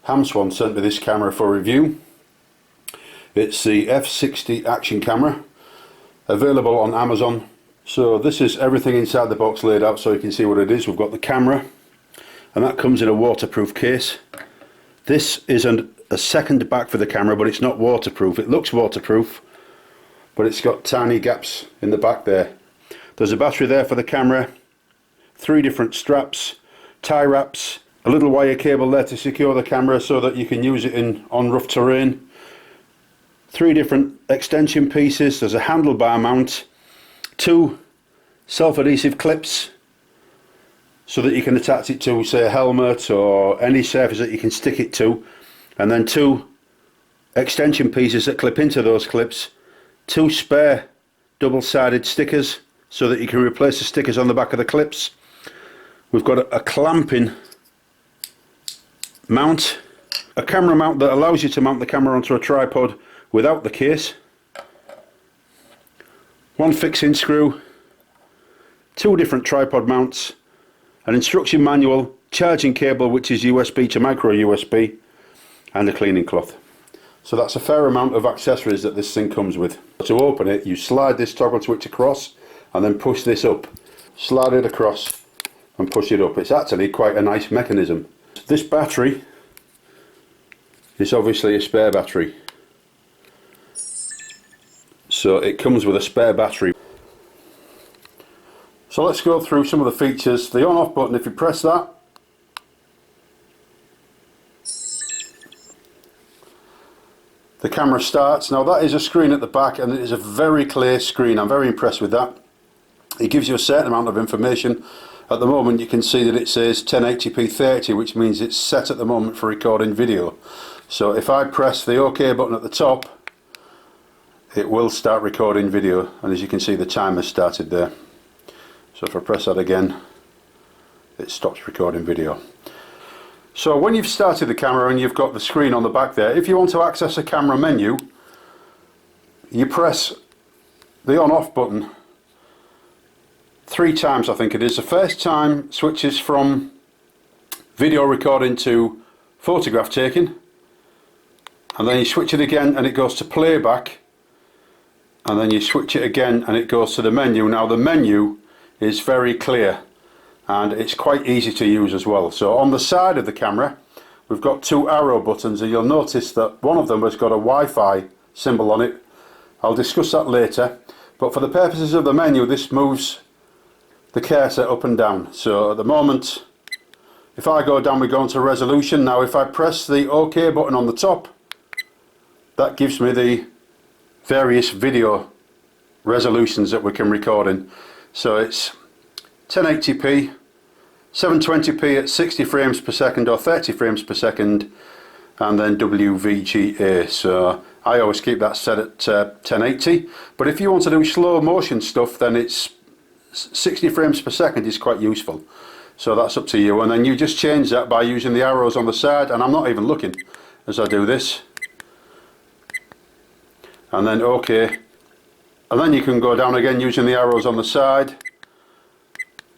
Hamswan sent me this camera for review. It's the F60 action camera, available on Amazon. So this is everything inside the box laid out so you can see what it is. We've got the camera, and that comes in a waterproof case. This is a second back for the camera, but it's not waterproof. It looks waterproof, but it's got tiny gaps in the back there. There's a battery there for the camera, 3 different straps, tie wraps, a little wire cable there to secure the camera so that you can use it on rough terrain, 3 different extension pieces. There's a handlebar mount, 2 self-adhesive clips so that you can attach it to, say, a helmet or any surface that you can stick it to, and then 2 extension pieces that clip into those clips, 2 spare double-sided stickers so that you can replace the stickers on the back of the clips. We've got a clamping mount, a camera mount that allows you to mount the camera onto a tripod without the case, 1 fixing screw, 2 different tripod mounts, an instruction manual, charging cable which is USB to micro USB, and a cleaning cloth. So that's a fair amount of accessories that this thing comes with. To open it, you slide this toggle switch across and then push this up. Slide it across and push it up. It's actually quite a nice mechanism. This battery is obviously a spare battery, so it comes with a spare battery. So let's go through some of the features. The on off button, if you press that, the camera starts. Now that is a screen at the back, and it is a very clear screen. I'm very impressed with that. It gives you a certain amount of information. At the moment you can see that it says 1080p 30, which means it's set at the moment for recording video. So if I press the OK button at the top, it will start recording video, and as you can see the timer started there. So if I press that again, it stops recording video. So when you've started the camera and you've got the screen on the back there, if you want to access a camera menu, you press the on off button 3 times, I think it is. The first time switches from video recording to photograph taking, and then you switch it again and it goes to playback, and then you switch it again and it goes to the menu. Now the menu is very clear and it's quite easy to use as well. So on the side of the camera we've got 2 arrow buttons, and you'll notice that one of them has got a Wi-Fi symbol on it. I'll discuss that later, but for the purposes of the menu this moves the cursor up and down. So at the moment if I go down we go into resolution. Now if I press the OK button on the top, that gives me the various video resolutions that we can record in. So it's 1080p, 720p at 60 frames per second or 30 frames per second, and then WVGA. So I always keep that set at 1080, but if you want to do slow motion stuff then it's 60 frames per second is quite useful. So that's up to you, and then you just change that by using the arrows on the side, and I'm not even looking as I do this, and then OK, and then you can go down again using the arrows on the side.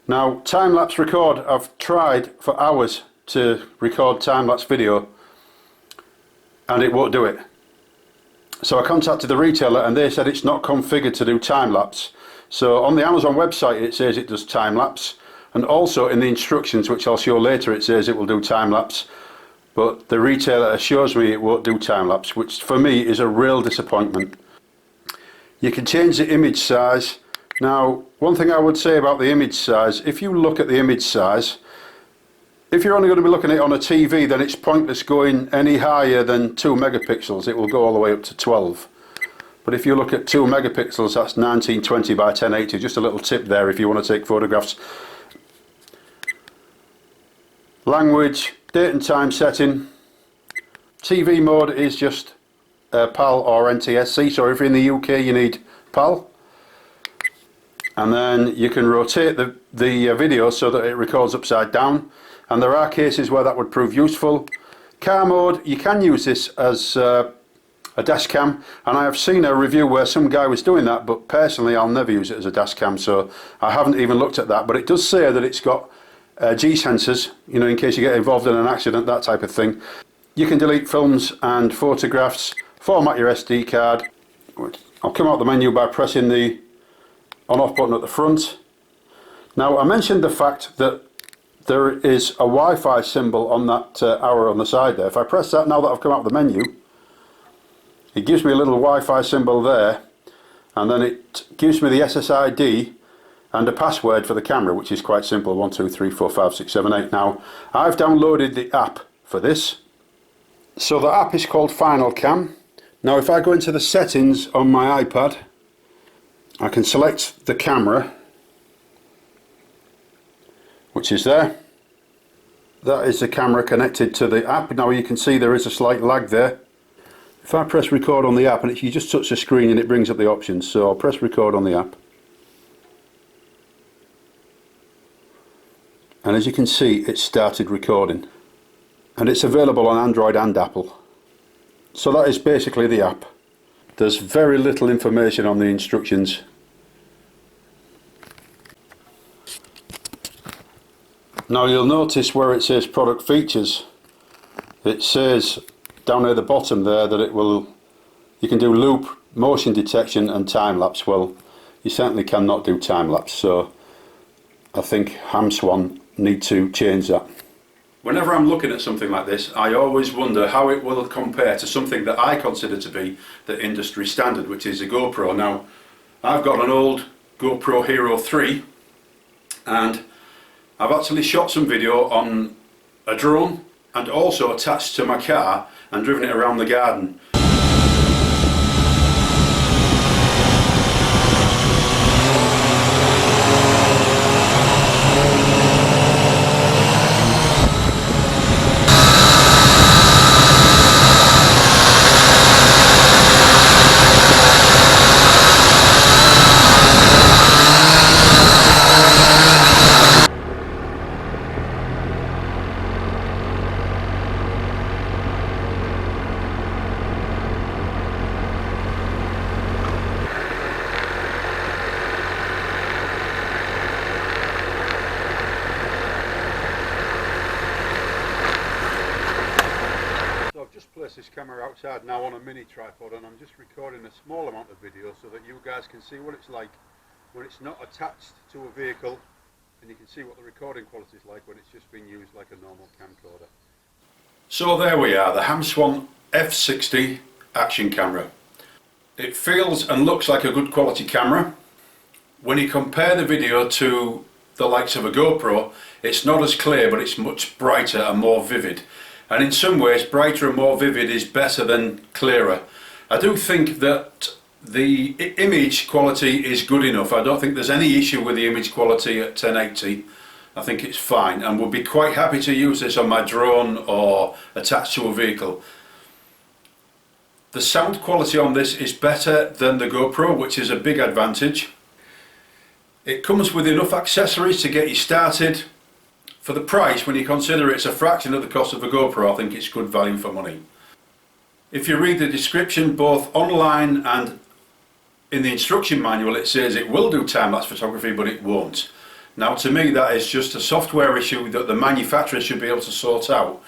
Now time-lapse record, I've tried for hours to record time-lapse video and it won't do it. So I contacted the retailer and they said it's not configured to do time-lapse. So on the Amazon website it says it does time-lapse, and also in the instructions, which I'll show later, it says it will do time-lapse, but the retailer assures me it won't do time-lapse, which for me is a real disappointment. You can change the image size. Now one thing I would say about the image size, if you look at the image size, if you're only going to be looking at it on a TV, then it's pointless going any higher than 2 megapixels. It will go all the way up to 12. But if you look at 2 megapixels, that's 1920 by 1080. Just a little tip there if you want to take photographs. Language, date and time setting. TV mode is just PAL or NTSC, so if you're in the UK you need PAL. And then you can rotate the video so that it records upside down, and there are cases where that would prove useful. Car mode, you can use this as a dash cam, and I have seen a review where some guy was doing that, but personally I'll never use it as a dash cam, so I haven't even looked at that. But it does say that it's got G sensors, you know, in case you get involved in an accident, that type of thing. You can delete films and photographs, format your SD card. I'll come out the menu by pressing the on-off button at the front. Now, I mentioned the fact that there is a Wi-Fi symbol on that arrow on the side there. If I press that now that I've come out of the menu, it gives me a little Wi-Fi symbol there, and then it gives me the SSID and a password for the camera, which is quite simple, 1 2 3 4 5 6 7 8. Now, I've downloaded the app for this. So the app is called Final Cam. Now, if I go into the settings on my iPad, I can select the camera, which is there. That is the camera connected to the app. Now you can see there is a slight lag there. If I press record on the app, and you just touch the screen and it brings up the options, so I'll press record on the app. And as you can see, it started recording. And it's available on Android and Apple. So that is basically the app. There's very little information on the instructions. Now you'll notice where it says product features, it says down near the bottom there that you can do loop, motion detection and time lapse. Well, you certainly cannot do time lapse, so I think Hamswan need to change that. Whenever I'm looking at something like this, I always wonder how it will compare to something that I consider to be the industry standard, which is a GoPro. Now, I've got an old GoPro Hero 3 and I've actually shot some video on a drone and also attached to my car and driven it around the garden. Place this camera outside now on a mini tripod, and I'm just recording a small amount of video so that you guys can see what it's like when it's not attached to a vehicle, and you can see what the recording quality is like when it's just being used like a normal camcorder. So there we are, the Hamswan F60 action camera. It feels and looks like a good quality camera. When you compare the video to the likes of a GoPro, it's not as clear, but it's much brighter and more vivid. And in some ways, brighter and more vivid is better than clearer. I do think that the image quality is good enough. I don't think there's any issue with the image quality at 1080. I think it's fine, and would be quite happy to use this on my drone or attached to a vehicle. The sound quality on this is better than the GoPro, which is a big advantage. It comes with enough accessories to get you started. For the price, when you consider it's a fraction of the cost of a GoPro, I think it's good value for money. If you read the description both online and in the instruction manual, it says it will do time-lapse photography, but it won't. Now, to me, that is just a software issue that the manufacturer should be able to sort out.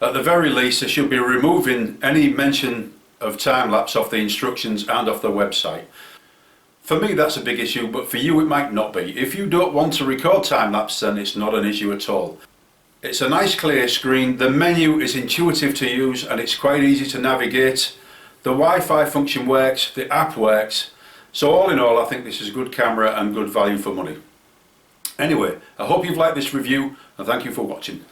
At the very least, they should be removing any mention of time-lapse off the instructions and off the website. For me, that's a big issue, but for you it might not be. If you don't want to record time-lapse, then it's not an issue at all. It's a nice clear screen, the menu is intuitive to use and it's quite easy to navigate. The Wi-Fi function works, the app works. So all in all, I think this is a good camera and good value for money. Anyway, I hope you've liked this review and thank you for watching.